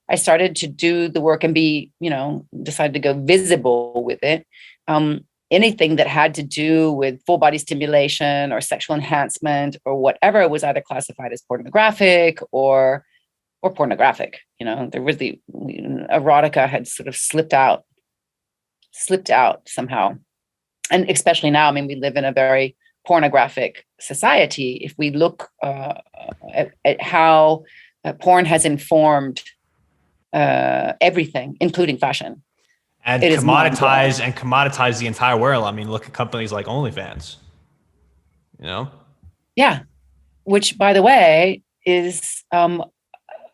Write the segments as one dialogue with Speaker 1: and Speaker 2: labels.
Speaker 1: I started to do the work and be, decided to go visible with it. Anything that had to do with full body stimulation or sexual enhancement or whatever was either classified as pornographic or pornographic. There was the erotica had sort of slipped out somehow. And especially now, I mean, we live in a very pornographic society. If we look at how porn has informed everything, including fashion,
Speaker 2: and commoditize the entire world. I mean, look at companies like OnlyFans.
Speaker 1: Yeah, which, by the way, is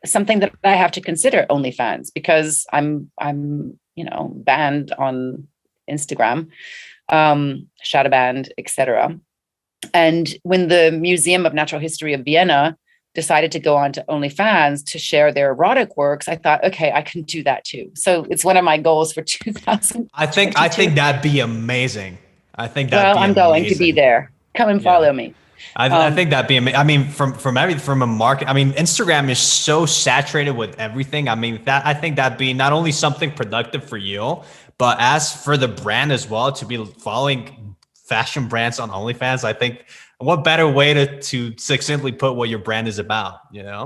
Speaker 1: something that I have to consider, OnlyFans, because I'm banned on Instagram, shadow banned, etc. And when the Museum of Natural History of Vienna decided to go on to OnlyFans to share their erotic works, I thought, okay, I can do that too. So it's one of my goals for 2000.
Speaker 2: I think that'd be amazing.
Speaker 1: I'm going to be there. Come and follow me.
Speaker 2: I think that'd be amazing. I mean, from a market, I mean, Instagram is so saturated with everything. I mean, I think that'd be not only something productive for you, but as for the brand as well, to be following fashion brands on OnlyFans. I think what better way to succinctly put what your brand is about,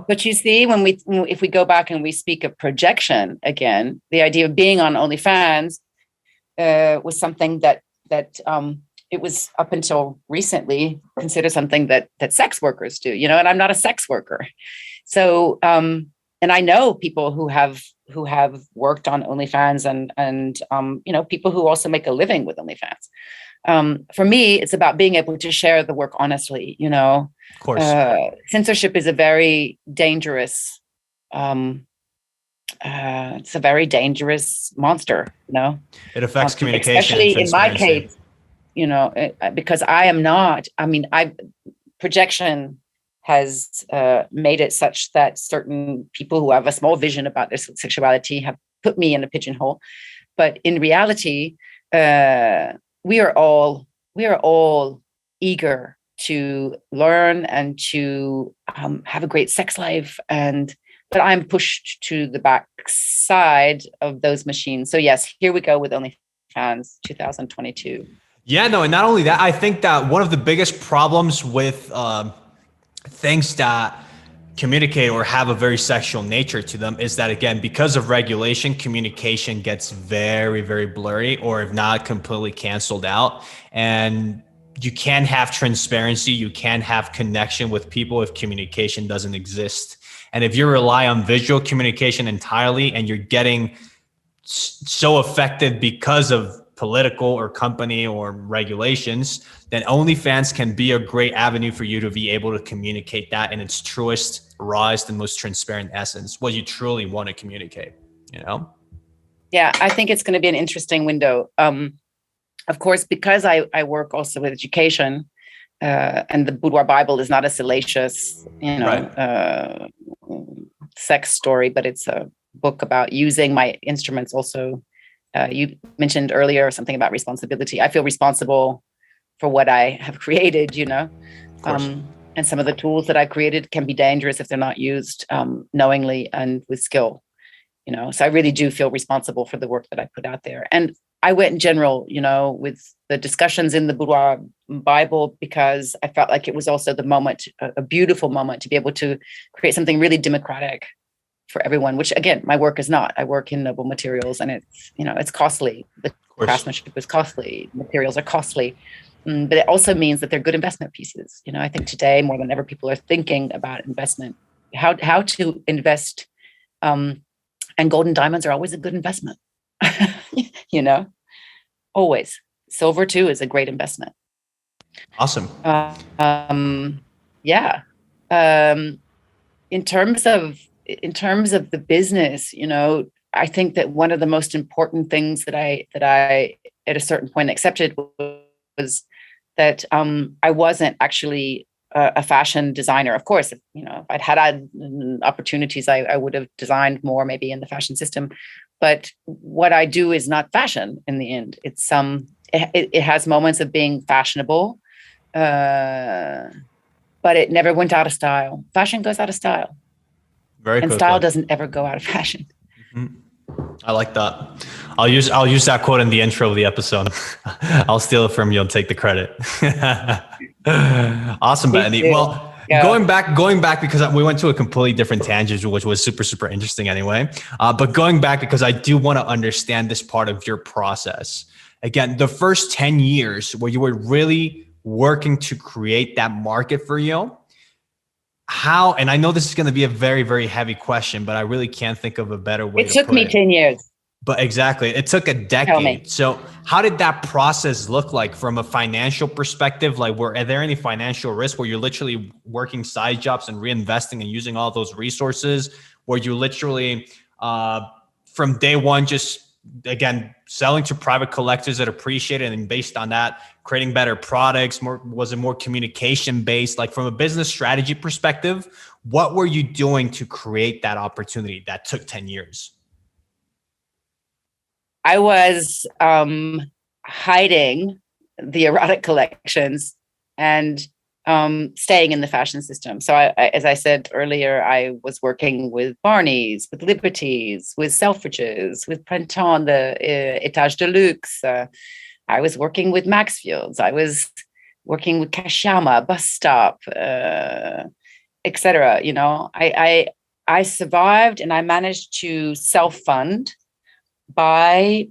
Speaker 1: But you see, if we go back and we speak of projection again, the idea of being on OnlyFans was something that it was up until recently considered something that sex workers do, and I'm not a sex worker. So, and I know people who have worked on OnlyFans and people who also make a living with OnlyFans. For me, it's about being able to share the work honestly,
Speaker 2: Of course.
Speaker 1: Censorship is a very dangerous, it's a very dangerous monster,
Speaker 2: It affects communication.
Speaker 1: Especially in my case, because projection has made it such that certain people who have a small vision about their sexuality have put me in a pigeonhole. But in reality, we are all eager to learn and to have a great sex life, but I'm pushed to the back side of those machines. So yes, here we go with OnlyFans 2022.
Speaker 2: Yeah, no, and not only that, I think that one of the biggest problems with things that communicate or have a very sexual nature to them is that, again, because of regulation, communication gets very, very blurry, or if not completely canceled out. And you can't have transparency, you can't have connection with people if communication doesn't exist. And if you rely on visual communication entirely and you're getting so affected because of political or company or regulations, then OnlyFans can be a great avenue for you to be able to communicate that in its truest, rawest, and most transparent essence, what you truly want to communicate,
Speaker 1: Yeah, I think it's going to be an interesting window. Of course, because I work also with education, and the Boudoir Bible is not a salacious, sex story, but it's a book about using my instruments also. You mentioned earlier something about responsibility. I feel responsible for what I have created, and some of the tools that I created can be dangerous if they're not used knowingly and with skill, so I really do feel responsible for the work that I put out there. And I went in general, with the discussions in the Boudoir Bible, because I felt like it was also the moment, a beautiful moment, to be able to create something really democratic for everyone, which again, my work is not. I work in noble materials, and it's costly. The craftsmanship is costly. Materials are costly, but it also means that they're good investment pieces. I think today more than ever, people are thinking about investment, how to invest, and gold and diamonds are always a good investment. Always. Silver too is a great investment.
Speaker 2: Awesome.
Speaker 1: Yeah. In terms of the business, I think that one of the most important things that I at a certain point accepted was that I wasn't actually a fashion designer. Of course, if I'd had opportunities, I would have designed more maybe in the fashion system. But what I do is not fashion in the end. It's it has moments of being fashionable, but it never went out of style. Fashion goes out of style.
Speaker 2: Very
Speaker 1: and
Speaker 2: quickly.
Speaker 1: Style doesn't ever go out of fashion.
Speaker 2: I like that. I'll use that quote in the intro of the episode. I'll steal it from you and take the credit. Awesome, Betony. Well,
Speaker 1: yeah.
Speaker 2: going back because we went to a completely different tangent, which was super, super interesting anyway. But going back because I do want to understand this part of your process. Again, the first 10 years where you were really working to create that market for you, how, and I know this is going to be a very, very heavy question, but I really can't think of a better way to put it.
Speaker 1: It took me 10 years.
Speaker 2: But exactly. It took a decade. So how did that process look like from a financial perspective? Like, are there any financial risks where you're literally working side jobs and reinvesting and using all those resources? Where you literally, from day one, just, again, selling to private collectors that appreciate it, and based on that, creating better products? Was it more communication based? Like, from a business strategy perspective, what were you doing to create that opportunity that took 10 years?
Speaker 1: I was hiding the erotic collections and staying in the fashion system. So as I said earlier, I was working with Barney's, with Liberties, with Selfridges, with Printemps, the Étage de Luxe. I was working with Maxfields. I was working with Kashama, Bus Stop, etc. You know, I survived, and I managed to self-fund by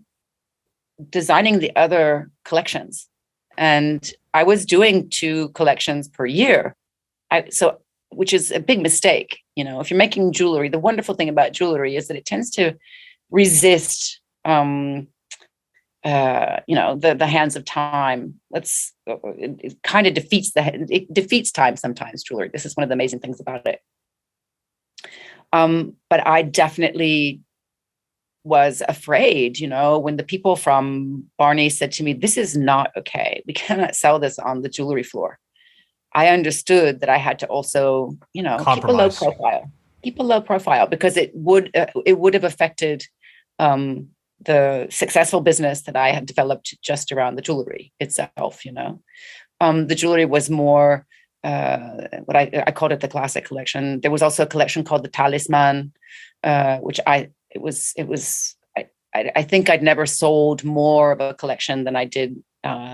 Speaker 1: designing the other collections. And I was doing 2 collections per year. Which is a big mistake. You know, if you're making jewelry, the wonderful thing about jewelry is that it tends to resist, the hands of time. It kind of defeats time sometimes, jewelry. This is one of the amazing things about it. But I definitely was afraid, you know, when the people from Barney said to me, "This is not okay. We cannot sell this on the jewelry floor." I understood that I had to also, you know, keep a low profile, because it would have affected the successful business that I had developed just around the jewelry itself. You know, the jewelry was more what I called it the classic collection. There was also a collection called the Talisman, which I think I'd never sold more of a collection than I did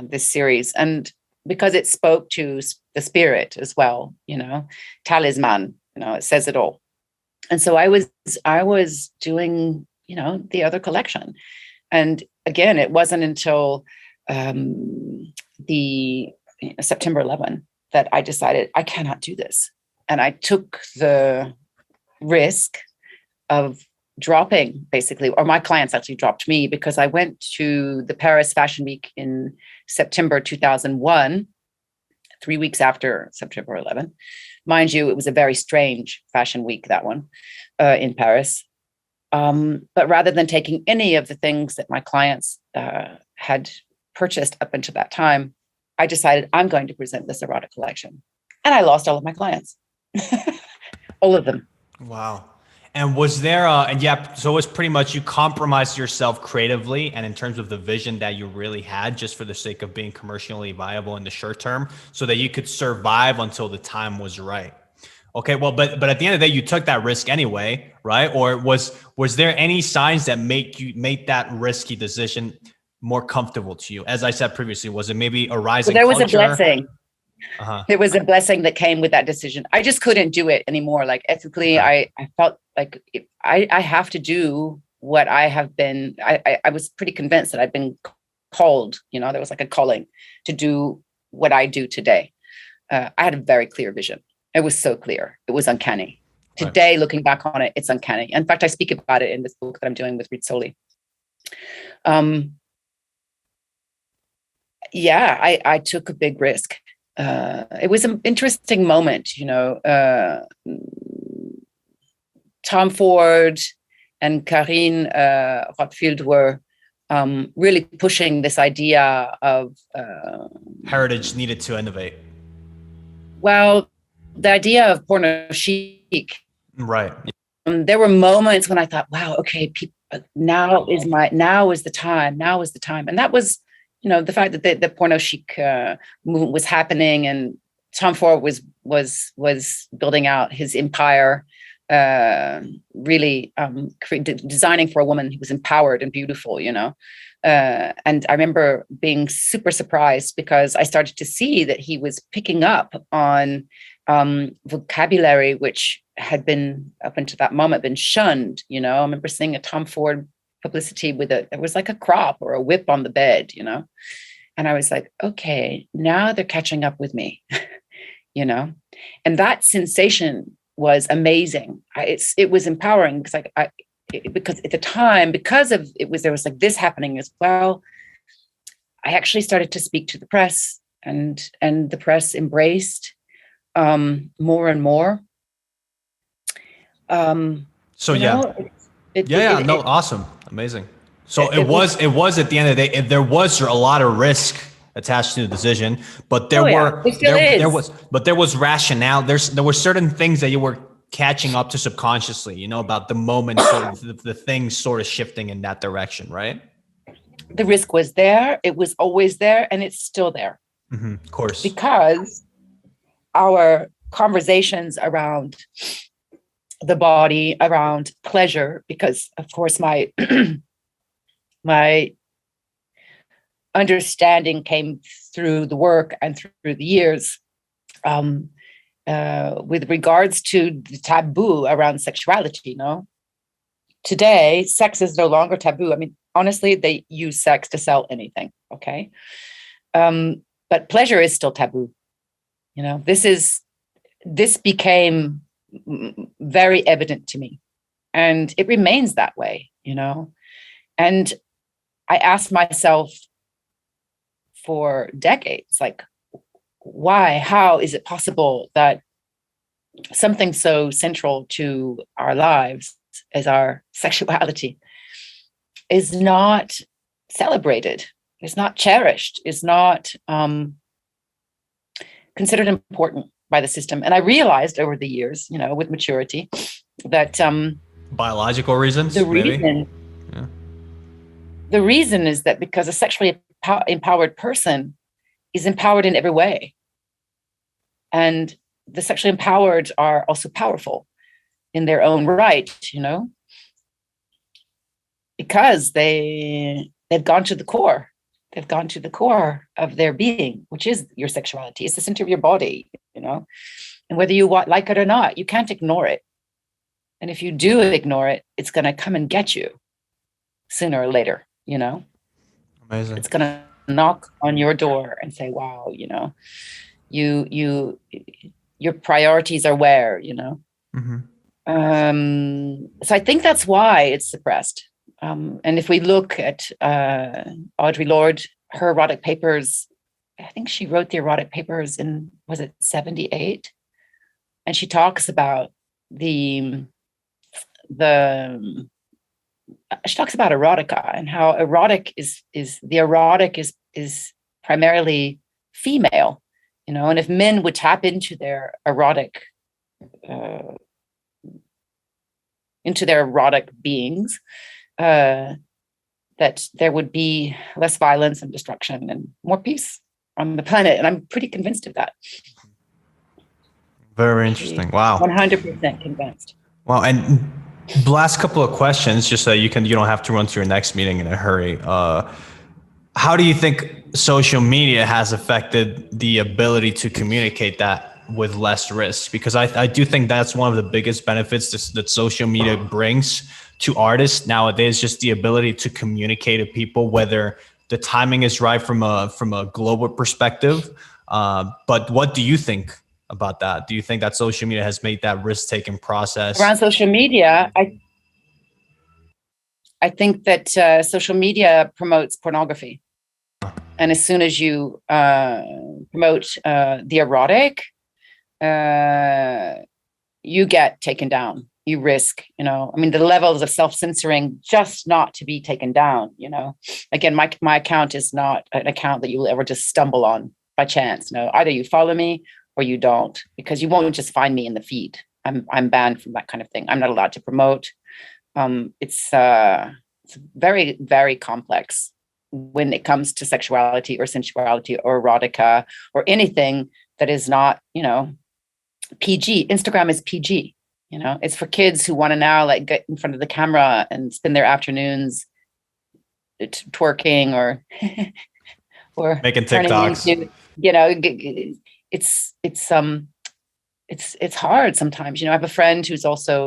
Speaker 1: this series. And because it spoke to the spirit as well, you know, Talisman, you know, it says it all. And so I was doing, you know, the other collection. And again, it wasn't until the September 11 that I decided I cannot do this. And I took the risk of dropping, basically, or my clients actually dropped me, because I went to the Paris Fashion Week in September 2001, 3 weeks after September 11. Mind you, it was a very strange fashion week, that one, in Paris. But rather than taking any of the things that my clients had purchased up until that time, I decided I'm going to present this erotic collection. And I lost all of my clients, all of them.
Speaker 2: Wow. And was there, so it was pretty much you compromised yourself creatively and in terms of the vision that you really had, just for the sake of being commercially viable in the short term, so that you could survive until the time was right. Okay, well, but at the end of the day, you took that risk anyway, right? Or was there any signs that made that risky decision more comfortable to you? As I said previously, was it maybe a rising
Speaker 1: There was
Speaker 2: culture?
Speaker 1: a blessing. It was a blessing that came with that decision. I just couldn't do it anymore. Like, ethically, I felt like I have to do what I have been. I was pretty convinced that I'd been called, you know, there was like a calling to do what I do today. I had a very clear vision. It was so clear. It was uncanny. Right. Today, looking back on it, it's uncanny. In fact, I speak about it in this book that I'm doing with Rizzoli. I took a big risk. It was an interesting moment, you know. Tom Ford and Karine Rothfield were really pushing this idea of
Speaker 2: heritage needed to innovate.
Speaker 1: Well, the idea of porno chic.
Speaker 2: Right.
Speaker 1: There were moments when I thought, wow, okay, now is the time. And that was, you know, the fact that the porno chic movement was happening, and Tom Ford was building out his empire really designing for a woman who was empowered and beautiful, and I remember being super surprised because I started to see that he was picking up on vocabulary which had been, up until that moment, been shunned. I remember seeing a Tom Ford publicity there was like a crop or a whip on the bed, and I was like, okay, now they're catching up with me, and that sensation was amazing. It was empowering because because at the time, there was like this happening as well. I actually started to speak to the press, and the press embraced more and more.
Speaker 2: Awesome. Amazing. So it was at the end of the day, there was a lot of risk attached to the decision, but there was rationale. There were certain things that you were catching up to subconsciously, about the moment, sort of the things sort of shifting in that direction, right?
Speaker 1: The risk was there. It was always there, and it's still there.
Speaker 2: Mm-hmm, of course. Because
Speaker 1: our conversations around the body, around pleasure, because of course my my understanding came through the work and through the years, with regards to the taboo around sexuality. Today, sex is no longer taboo. I mean, honestly, they use sex to sell anything. Okay. But pleasure is still taboo. This became very evident to me, and it remains that way, and I asked myself for decades, like, why, how is it possible that something so central to our lives as our sexuality is not celebrated, is not cherished, is not considered important by the system? And I realized over the years, with maturity, that
Speaker 2: biological reasons,
Speaker 1: the reason is that because a sexually empowered person is empowered in every way, and the sexually empowered are also powerful in their own right, because they've gone to the core. They've gone to the core of their being, which is your sexuality. It's the center of your body, and whether you like it or not, you can't ignore it. And if you do ignore it, it's going to come and get you sooner or later,
Speaker 2: Amazing.
Speaker 1: It's going to knock on your door and say, wow, your priorities are where,
Speaker 2: Mm-hmm.
Speaker 1: So I think that's why it's suppressed. And if we look at Audre Lorde, her erotic papers, I think she wrote the erotic papers in, was it 78? And she talks about she talks about erotica and how erotic is primarily female, and if men would tap into their erotic beings, that there would be less violence and destruction and more peace on the planet. And I'm pretty convinced of that.
Speaker 2: Very interesting. Wow.
Speaker 1: 100% convinced.
Speaker 2: Wow. And last couple of questions, just so you don't have to run to your next meeting in a hurry. How do you think social media has affected the ability to communicate that with less risk? Because I do think that's one of the biggest benefits that social media brings to artists nowadays, just the ability to communicate to people, whether the timing is right from a global perspective. But what do you think about that? Do you think that social media has made that risk-taking process?
Speaker 1: Around social media, I think that social media promotes pornography. And as soon as you promote the erotic, you get taken down. You risk, the levels of self-censoring just not to be taken down, Again, my account is not an account that you'll ever just stumble on by chance. Either you follow me or you don't, because you won't just find me in the feed. I'm banned from that kind of thing. I'm not allowed to promote. It's very, very complex when it comes to sexuality or sensuality or erotica or anything that is not, PG. Instagram is PG, It's for kids who want to now like get in front of the camera and spend their afternoons twerking or or
Speaker 2: Making
Speaker 1: turning
Speaker 2: TikToks.
Speaker 1: into, it's hard sometimes. I have a friend who's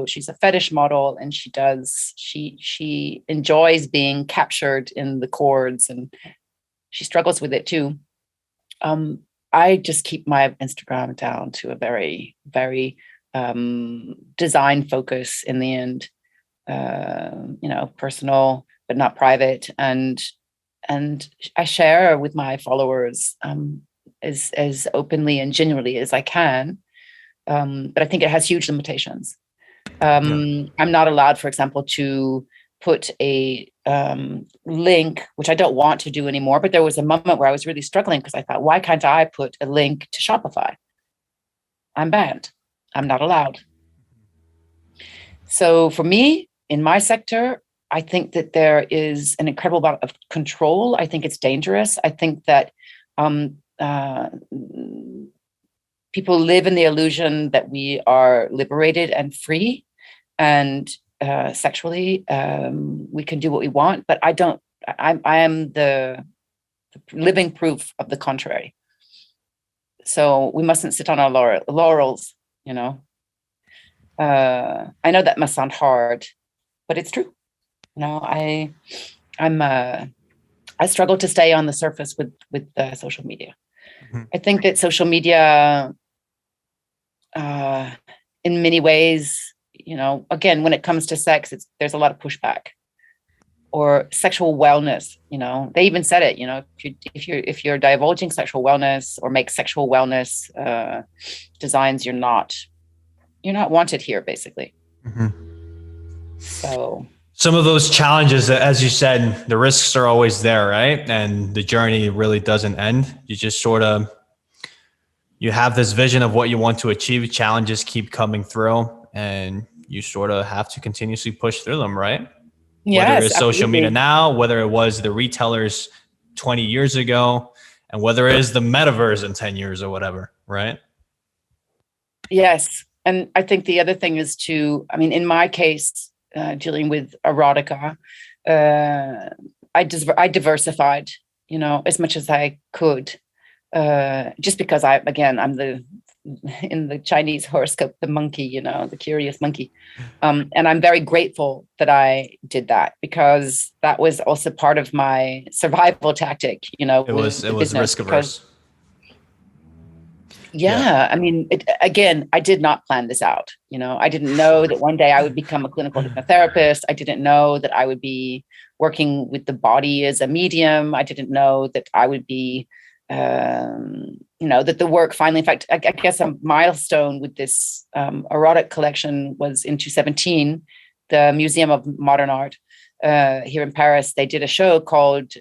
Speaker 1: she's a fetish model, and she enjoys being captured in the cords, and she struggles with it too. I just keep my Instagram down to a very, very design focus in the end, personal, but not private. And I share with my followers as openly and genuinely as I can. But I think it has huge limitations. I'm not allowed, for example, to put a link, which I don't want to do anymore. But there was a moment where I was really struggling because I thought, why can't I put a link to Shopify? I'm banned. I'm not allowed. So for me, in my sector, I think that there is an incredible amount of control. I think it's dangerous. I think that people live in the illusion that we are liberated and free, and sexually we can do what we want. But I don't. I am the living proof of the contrary. So we mustn't sit on our laurels. I know that must sound hard, but it's true. I struggle to stay on the surface with social media. Mm-hmm. I think that social media, in many ways, again, when it comes to sex, there's a lot of pushback. Or sexual wellness, they even said it. If you're divulging sexual wellness or make sexual wellness designs, you're not wanted here, basically. Mm-hmm. So
Speaker 2: some of those challenges, as you said, the risks are always there, right? And the journey really doesn't end. You just you have this vision of what you want to achieve. Challenges keep coming through, and you sort of have to continuously push through them, right?
Speaker 1: Yes,
Speaker 2: whether it's social
Speaker 1: absolutely.
Speaker 2: media now, whether it was the retailers 20 years ago, and whether it is the metaverse in 10 years or whatever, right?
Speaker 1: Yes. And I think the other thing is in my case, dealing with erotica, I diversified, as much as I could, just because I'm in the Chinese horoscope, the monkey, the curious monkey. And I'm very grateful that I did that, because that was also part of my survival tactic,
Speaker 2: It was risk averse.
Speaker 1: Yeah. Again, I did not plan this out. I didn't know that one day I would become a clinical hypnotherapist. I didn't know that I would be working with the body as a medium. I didn't know that I would be that the work finally, in fact, I guess a milestone with this erotic collection was in 2017, the Museum of Modern Art here in Paris, they did a show called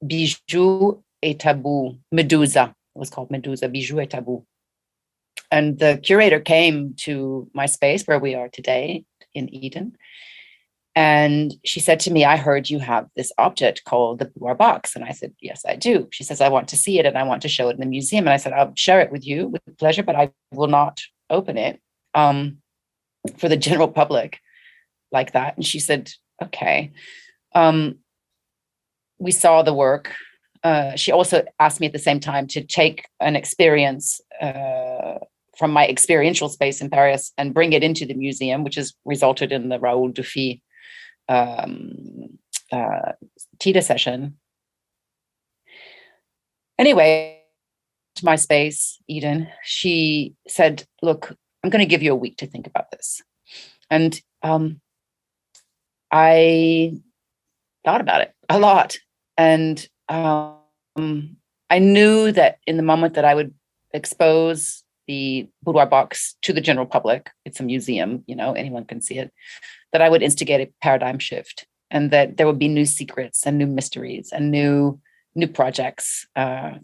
Speaker 1: Bijoux et Taboo, Medusa. It was called Medusa, Bijoux et Taboo. And the curator came to my space where we are today in Eden. And she said to me, I heard you have this object called the boudoir box. And I said, yes, I do. She says, I want to see it and I want to show it in the museum. And I said, I'll share it with you with pleasure, but I will not open it for the general public like that. And she said, okay. We saw the work. She also asked me at the same time to take an experience from my experiential space in Paris and bring it into the museum, which has resulted in the Raoul Dufy Tita session. Anyway, to my space, Eden, she said, look, I'm going to give you a week to think about this. And I thought about it a lot. And I knew that in the moment that I would expose the boudoir box to the general public, it's a museum, anyone can see it, that I would instigate a paradigm shift, and that there would be new secrets and new mysteries and new projects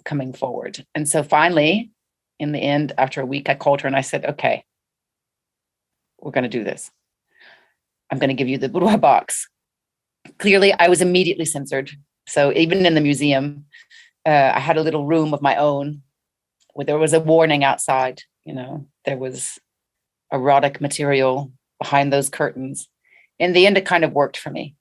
Speaker 1: coming forward. And so finally, in the end, after a week, I called her and I said, okay, we're going to do this. I'm going to give you the boudoir box. Clearly, I was immediately censored. So even in the museum, I had a little room of my own where there was a warning outside. There was erotic material behind those curtains. In the end, it kind of worked for me.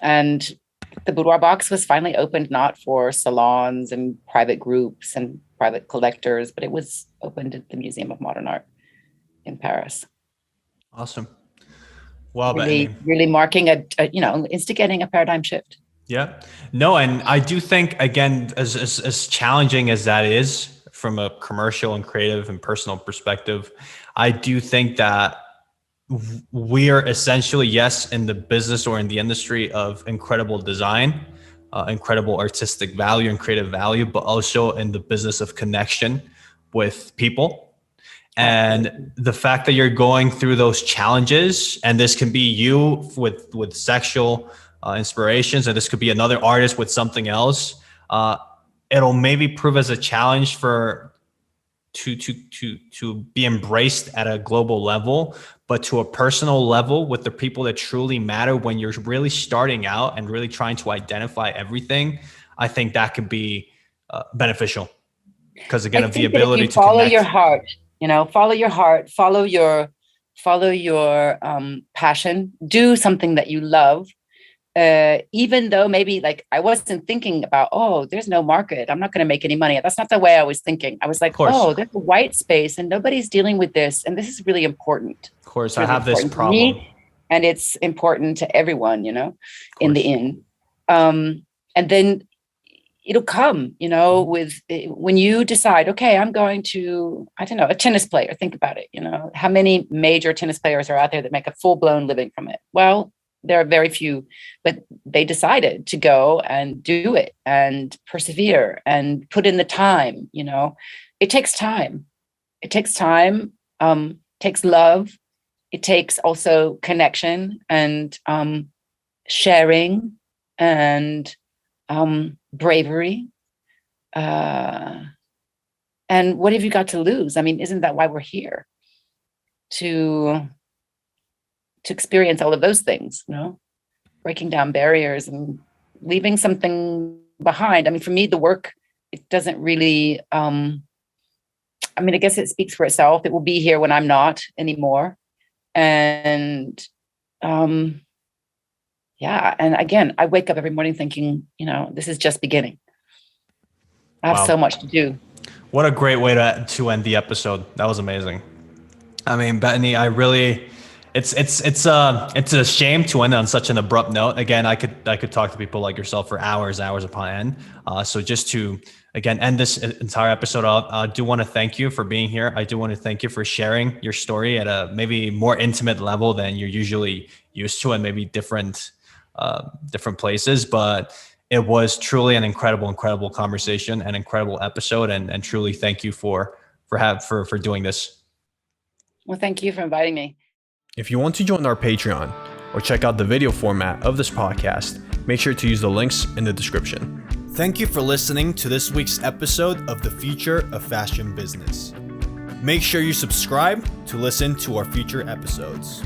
Speaker 1: And the boudoir box was finally opened, not for salons and private groups and private collectors, but it was opened at the Museum of Modern Art in Paris.
Speaker 2: Awesome. Well,
Speaker 1: really marking instigating a paradigm shift.
Speaker 2: Yeah. No, and I do think, again, as challenging as that is from a commercial and creative and personal perspective, I do think that we are essentially, yes, in the business or in the industry of incredible design, incredible artistic value and creative value, but also in the business of connection with people. And the fact that you're going through those challenges, and this can be you with sexual inspirations, and this could be another artist with something else, it'll maybe prove as a challenge to be embraced at a global level, but to a personal level with the people that truly matter when you're really starting out and really trying to identify everything. I think that could be beneficial, because again, of the ability to
Speaker 1: follow
Speaker 2: connect.
Speaker 1: Your heart, follow your heart, follow your passion, do something that you love. Even though maybe like I wasn't thinking about, there's no market, I'm not going to make any money. That's not the way I was thinking. I was like, there's a white space and nobody's dealing with this. And this is really important.
Speaker 2: Of course, I have this problem.
Speaker 1: And it's important to everyone, in the end. And then it'll come, with when you decide, okay, I'm going to, a tennis player. Think about it. How many major tennis players are out there that make a full-blown living from it? Well, there are very few, but they decided to go and do it and persevere and put in the time. It takes time. It takes time, takes love. It takes also connection and sharing and bravery. And what have you got to lose? I mean, isn't that why we're here? To experience all of those things, breaking down barriers and leaving something behind. I mean, for me, the work, it doesn't really, I guess it speaks for itself. It will be here when I'm not anymore. And and again, I wake up every morning thinking, this is just beginning. I have so much to do.
Speaker 2: What a great way to end the episode. That was amazing. I mean, Betony, it's a shame to end on such an abrupt note. Again, I could talk to people like yourself for hours upon end. So just to, again, end this entire episode, I do want to thank you for being here. I do want to thank you for sharing your story at a maybe more intimate level than you're usually used to, and maybe different places. But it was truly an incredible conversation, an incredible episode, and truly thank you for doing this.
Speaker 1: Well, thank you for inviting me.
Speaker 3: If you want to join our Patreon or check out the video format of this podcast, make sure to use the links in the description. Thank you for listening to this week's episode of The Future of Fashion Business. Make sure you subscribe to listen to our future episodes.